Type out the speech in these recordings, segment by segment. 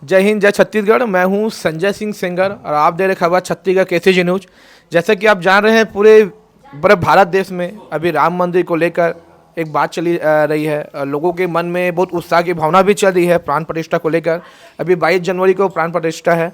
जय हिंद, जय छत्तीसगढ़। मैं हूं संजय सिंह सेंगर और आप दे रहे खबर छत्तीसगढ़ केसीजी न्यूज। जैसा कि आप जान रहे हैं, पूरे भारत देश में अभी राम मंदिर को लेकर एक बात चली रही है। लोगों के मन में बहुत उत्साह की भावना भी चल रही है प्राण प्रतिष्ठा को लेकर। अभी 22 जनवरी को प्राण प्रतिष्ठा है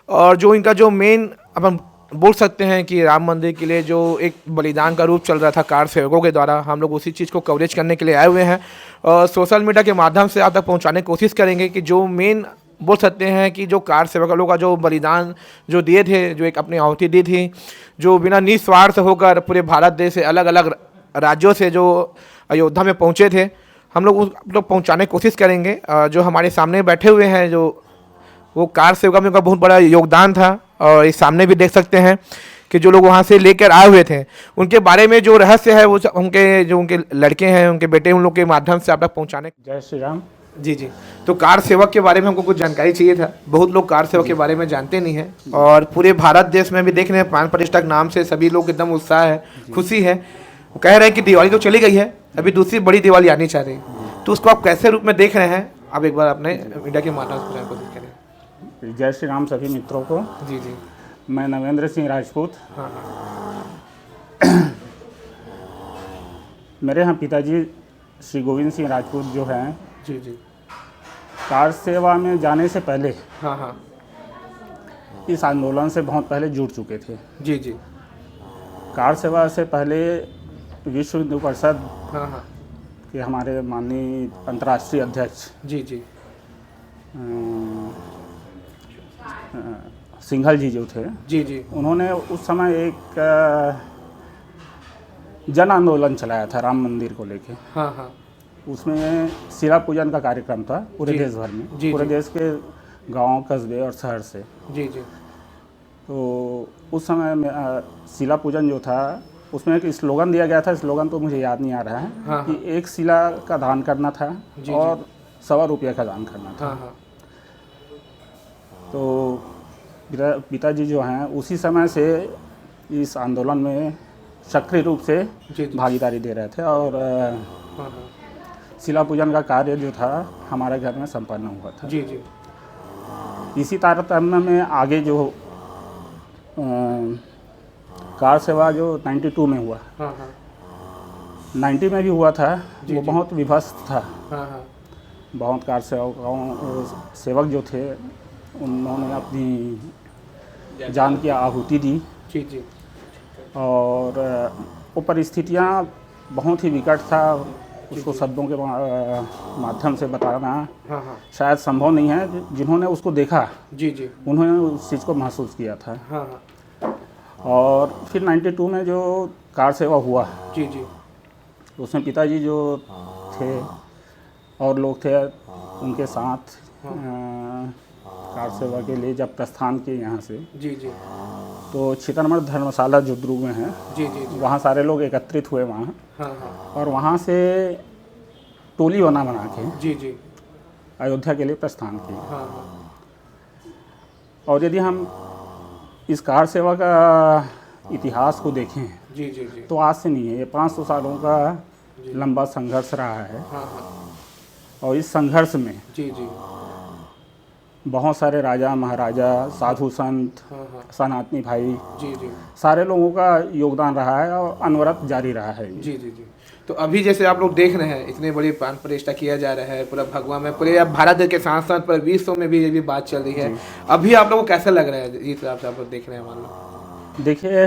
और जो इनका जो मेन अपन बोल सकते हैं कि राम मंदिर के लिए जो एक बलिदान का रूप चल रहा था कार सेवकों के द्वारा, हम लोग उसी चीज़ को कवरेज करने के लिए आए हुए हैं और सोशल मीडिया के माध्यम से आप तक पहुंचाने की कोशिश करेंगे कि जो मेन बोल सकते हैं कि जो कार सेवकों का जो बलिदान जो दिए थे, जो एक अपनी आहुति दी थी, जो बिना निस्वार्थ होकर पूरे भारत देश से अलग अलग राज्यों से जो अयोध्या में पहुंचे थे, हम लोग उस लोग पहुंचाने की कोशिश करेंगे। जो हमारे सामने बैठे हुए हैं, जो वो कार सेवका में उनका बहुत बड़ा योगदान था और इस सामने भी देख सकते हैं कि जो लोग वहाँ से लेकर आए हुए थे उनके बारे में जो रहस्य है वो उनके लड़के हैं, उनके बेटे, उन लोग के माध्यम से आप तक पहुँचाने। जय श्री राम। जी जी। तो कार सेवक के बारे में हमको कुछ जानकारी चाहिए था। बहुत लोग कार सेवक के बारे में जानते नहीं हैं और पूरे भारत देश में भी देख रहे हैं प्राण प्रतिष्ठा के नाम से सभी लोग एकदम उत्साह है, खुशी है। वो कह रहे हैं कि दिवाली तो चली गई है, अभी दूसरी बड़ी दिवाली आनी चाह रही है, तो उसको आप कैसे रूप में देख रहे हैं? आप एक बार अपने मीडिया के माध्यम से बताने की कोशिश करें। जय श्री राम सभी मित्रों को। जी जी। मैं नवेंद्र सिंह राजपूत। हाँ हाँ। मेरे यहाँ पिताजी श्री गोविंद सिंह राजपूत जो हैं, जी जी। कार सेवा में जाने से पहले हाँ हाँ। इस आंदोलन से बहुत पहले जुड़ चुके थे। जी जी। कार सेवा से पहले विश्व हिंदू परिषद हाँ हाँ। के हमारे माननीय अंतर्राष्ट्रीय अध्यक्ष जी जी। सिंघल जी जो थे, जी जी। उन्होंने उस समय एक जन आंदोलन चलाया था राम मंदिर को लेके। हाँ हाँ। उसमें शिला पूजन का कार्यक्रम था पूरे देश भर में, पूरे देश के गांव, कस्बे और शहर से। जी जी। तो उस समय में शिला पूजन जो था उसमें एक स्लोगन दिया गया था, स्लोगन तो मुझे याद नहीं आ रहा है। हाँ कि एक शिला का दान करना था और ₹1.25 का दान करना था। हाँ हाँ। तो पिताजी जो हैं उसी समय से इस आंदोलन में सक्रिय रूप से भागीदारी दे रहे थे और हाँ हाँ। शिला पूजन का कार्य जो था हमारे घर में संपन्न हुआ था। जी जी। इसी तारतम्य में आगे जो कार सेवा जो 92 में हुआ, हाँ हाँ। 90 में भी हुआ था, वो बहुत विभत्स था। हाँ हाँ। बहुत कार सेवक जो थे उन्होंने अपनी जान की आहुति दी। जी जी। और वो परिस्थितियाँ बहुत ही विकट था, उसको शब्दों के माध्यम से बताना हाँ हाँ। शायद संभव नहीं है। जिन्होंने उसको देखा, जी जी, उन्होंने उस चीज़ को महसूस किया था। हाँ हाँ। और फिर 92 में जो कार सेवा हुआ, जी जी, उसमें पिताजी जो थे और लोग थे उनके साथ कार सेवा के लिए जब प्रस्थान किए यहाँ से, जी जी, तो छितरमढ़ धर्मशाला जो दुर्ग में है, जी जी, वहाँ सारे लोग एकत्रित हुए वहाँ। हाँ हाँ। और वहाँ से टोली बना के जी जी, अयोध्या के लिए प्रस्थान किए। हाँ हाँ। और यदि हम इस कार सेवा का इतिहास को देखें, जी जी जी, तो आज से नहीं है, ये 500 सालों का लंबा संघर्ष रहा है। हाँ हाँ। और इस संघर्ष में जी जी, बहुत सारे राजा महाराजा, साधु संत, हाँ हाँ। सनातनी भाई, जी जी, सारे लोगों का योगदान रहा है और अनवरत जारी रहा है। जी जी जी। तो अभी जैसे आप लोग देख रहे हैं, इतने बड़ी प्राण प्रतिष्ठा किया जा रहा है पूरा भगवा में, पूरे अब भारत के साथ साथ पूरे विश्व में भी ये भी बात चल रही है। अभी आप लोगों को कैसा लग रहा है इस हिसाब से आप लोग देख रहे हैं? मान लो देखिए,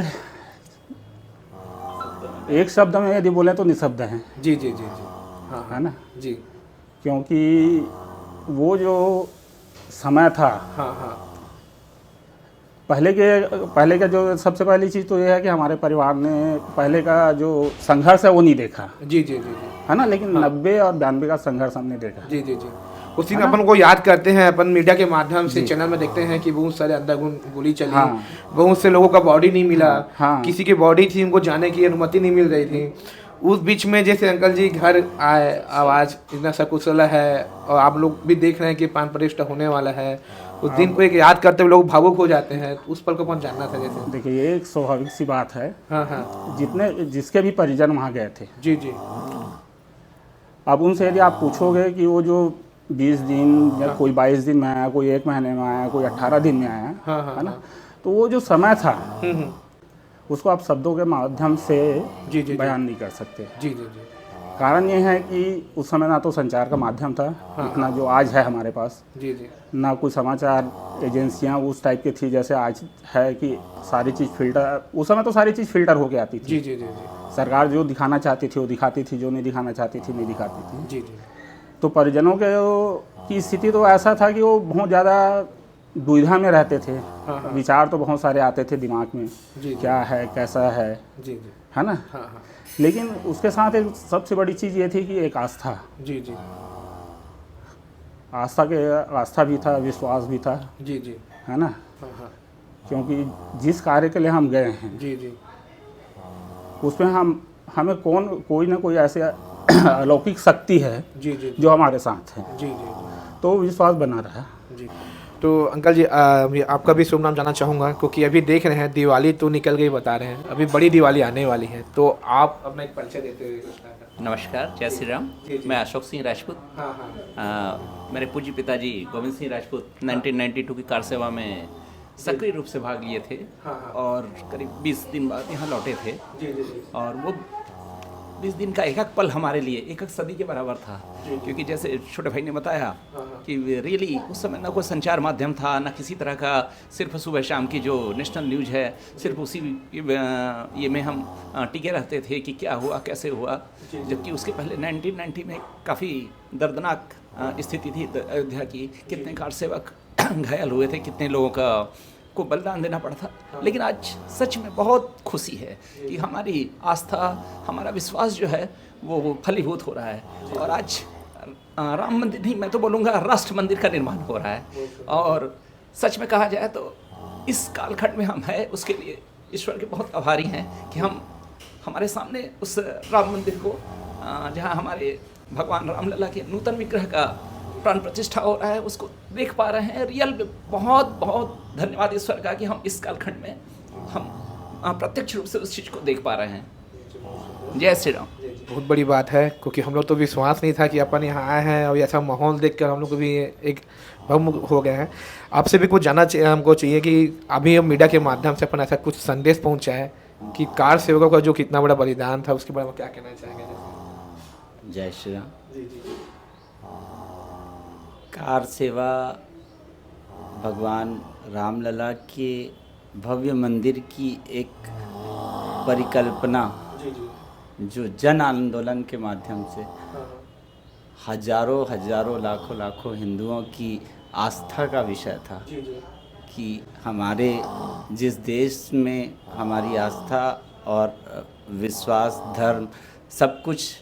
एक शब्द में यदि बोले तो निःशब्द हैं। जी जी जी जी, हाँ है ना जी, क्योंकि वो जो समय था, हाँ हाँ। पहले का जो सबसे पहली चीज़ तो ये है कि हमारे परिवार ने पहले का जो संघर्ष है वो नहीं देखा। जी जी जी जी, है ना, लेकिन 90 और 92 का संघर्ष हमने देखा। जी जी जी। उसी में अपन को याद करते हैं, अपन मीडिया के माध्यम से चैनल में देखते हैं कि बहुत सारे अंधाधुंध गोली चली, हाँ। बहुत से लोगों का बॉडी नहीं मिला, हाँ। किसी की बॉडी थी उनको जाने की अनुमति नहीं मिल रही थी। उस बीच में जैसे अंकल जी घर आए, आवाज़ इतना सकुशल है और आप लोग भी देख रहे हैं कि प्राण प्रतिष्ठा होने वाला है, उस दिन को एक याद करते हुए लोग भावुक हो जाते हैं। उस पल को अपन जानना था जैसे। देखिए, ये एक स्वाभाविक सी बात है। हाँ हाँ। जिसके भी परिजन वहाँ गए थे, जी जी, अब उनसे यदि आप पूछोगे कि वो जो 20 दिन या कोई 22 दिन में आया, कोई 1 महीने में आया, कोई 18 दिन में आया, है ना। तो वो जो समय था उसको आप शब्दों के माध्यम से बयान नहीं कर सकते। जी जी जी कारण ये है कि उस समय ना तो संचार का माध्यम था इतना जो आज है हमारे पास, जी जी ना कोई समाचार एजेंसियां उस टाइप की थी जैसे आज है कि सारी चीज़ फिल्टर, उस समय तो सारी चीज़ फिल्टर होके आती थी। जी जी जी जी सरकार जो दिखाना चाहती थी वो दिखाती थी, जो नहीं दिखाना चाहती थी नहीं दिखाती थी। जी जी तो परिजनों के की स्थिति तो ऐसा था कि वो बहुत ज़्यादा दुविधा में रहते थे। विचार तो बहुत सारे आते थे दिमाग में, क्या है कैसा है, जी जी है ना। लेकिन उसके साथ एक सबसे बड़ी चीज़ ये थी कि एक आस्था, जी जी आस्था भी था, विश्वास भी था, जी जी है ना। क्योंकि जिस कार्य के लिए हम गए हैं जी जी उसमें हमें कोई ना कोई ऐसे अलौकिक शक्ति है जी जी जो हमारे साथ है, जी जी तो विश्वास बना रहा। जी। तो अंकल जी आपका भी शुभ नाम जानना चाहूँगा, क्योंकि अभी देख रहे हैं दिवाली तो निकल गई, बता रहे हैं अभी बड़ी दिवाली आने वाली है, तो आप अपना एक परिचय देते हुए कुछ कहना। नमस्कार, जय श्री राम। मैं अशोक सिंह राजपूत। हाँ हाँ मेरे पूज्य पिताजी गोविंद सिंह राजपूत 1992 की कार सेवा में सक्रिय रूप से भाग लिए थे और करीब 20 दिन बाद यहाँ लौटे थे। जी जी जी और वो 20 दिन का एक एक पल हमारे लिए एक एक सदी के बराबर था, क्योंकि जैसे छोटे भाई ने बताया कि रियली उस समय ना कोई संचार माध्यम था, ना किसी तरह का, सिर्फ सुबह शाम की जो नेशनल न्यूज़ है सिर्फ उसी ये में हम टिके रहते थे कि क्या हुआ कैसे हुआ। जबकि उसके पहले 1990 में काफ़ी दर्दनाक स्थिति थी अयोध्या की, कितने कार सेवक घायल हुए थे, कितने लोगों का को बलिदान देना पड़ा था। लेकिन आज सच में बहुत खुशी है कि हमारी आस्था, हमारा विश्वास जो है वो फलीभूत हो रहा है और आज राम मंदिर नहीं, मैं तो बोलूँगा राष्ट्र मंदिर का निर्माण हो रहा है। और सच में कहा जाए तो इस कालखंड में हम हैं उसके लिए ईश्वर के बहुत आभारी हैं कि हम हमारे सामने उस राम मंदिर को जहाँ हमारे भगवान रामलला के नूतन विग्रह का प्राण प्रतिष्ठा हो रहा है उसको देख पा रहे हैं। रियल बहुत बहुत धन्यवाद ईश्वर का कि हम इस कालखंड में हम प्रत्यक्ष रूप से उस चीज़ को देख पा रहे हैं। जय श्री राम। बहुत बड़ी बात है, क्योंकि हम लोग तो विश्वास नहीं था कि अपन यहाँ आए हैं और ऐसा माहौल देखकर हम लोग को भी एक भ्रम हो गए हैं। आपसे भी कुछ जानना चाहिए, हमको चाहिए कि अभी हम मीडिया के माध्यम से अपन ऐसा कुछ संदेश पहुँचाए कि कार सेवकों का जो कितना बड़ा बलिदान था उसके बारे में क्या कहना चाहेंगे। जय श्री राम। कार सेवा भगवान रामलला के भव्य मंदिर की एक परिकल्पना जो जन आंदोलन के माध्यम से हजारों लाखों हिंदुओं की आस्था का विषय था कि हमारे जिस देश में हमारी आस्था और विश्वास, धर्म सब कुछ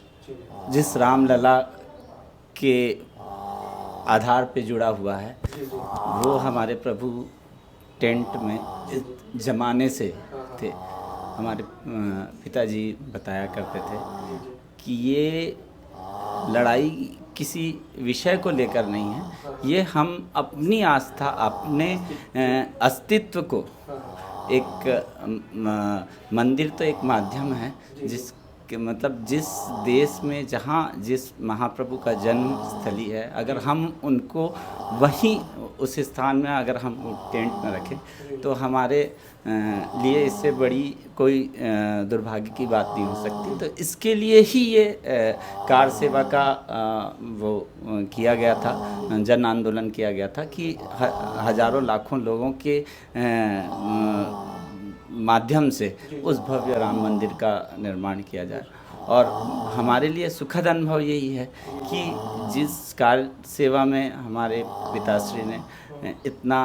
जिस रामलला के आधार पे जुड़ा हुआ है, वो हमारे प्रभु टेंट में जमाने से थे। हमारे पिताजी बताया करते थे कि ये लड़ाई किसी विषय को लेकर नहीं है, ये हम अपनी आस्था, अपने अस्तित्व को, एक मंदिर तो एक माध्यम है जिसके मतलब जिस देश में जहाँ जिस महाप्रभु का जन्म स्थली है, अगर हम उनको वहीं उस स्थान में अगर हम टेंट में रखें तो हमारे लिए इससे बड़ी कोई दुर्भाग्य की बात नहीं हो सकती। तो इसके लिए ही ये कार सेवा का वो किया गया था, जन आंदोलन किया गया था कि हजारों लाखों लोगों के माध्यम से उस भव्य राम मंदिर का निर्माण किया जाए। और हमारे लिए सुखद अनुभव यही है कि जिस कार सेवा में हमारे पिताश्री ने इतना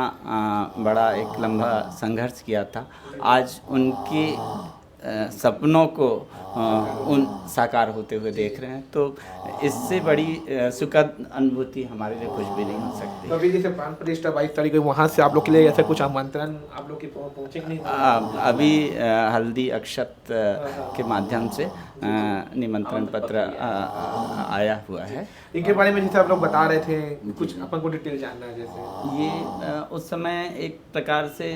बड़ा एक लंबा संघर्ष किया था, आज उनके सपनों को उन साकार होते हुए देख रहे हैं, तो इससे बड़ी सुखद अनुभूति हमारे लिए कुछ भी नहीं हो सकती। तो अभी जैसे प्राण प्रतिष्ठा 22 तारीख को वहाँ से आप लोग के लिए ऐसा कुछ आमंत्रण आप लोग के पहुँचेंगे नहीं? अभी हल्दी अक्षत के माध्यम से निमंत्रण पत्र आया हुआ है। इनके बारे में जैसे आप लोग बता रहे थे, कुछ अपन को डिटेल जानना है जैसे। ये उस समय एक प्रकार से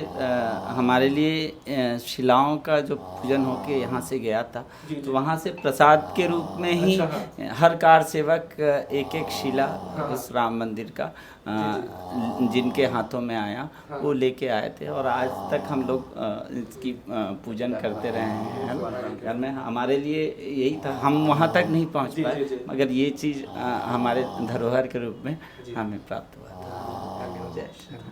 हमारे लिए शिलाओं का जो पूजन होके यहाँ से गया था, तो वहाँ से प्रसाद के रूप में ही हर कार सेवक एक एक शिला उस राम मंदिर का जिनके हाथों में आया वो लेके आए थे, और आज तक हम लोग इसकी पूजन करते रहे हैं घर में। हमारे लिए यही था, हम वहाँ तक नहीं पहुँच पाए, मगर ये चीज़ हमारे धरोहर के रूप में हमें प्राप्त हुआ था। जय श्री राम।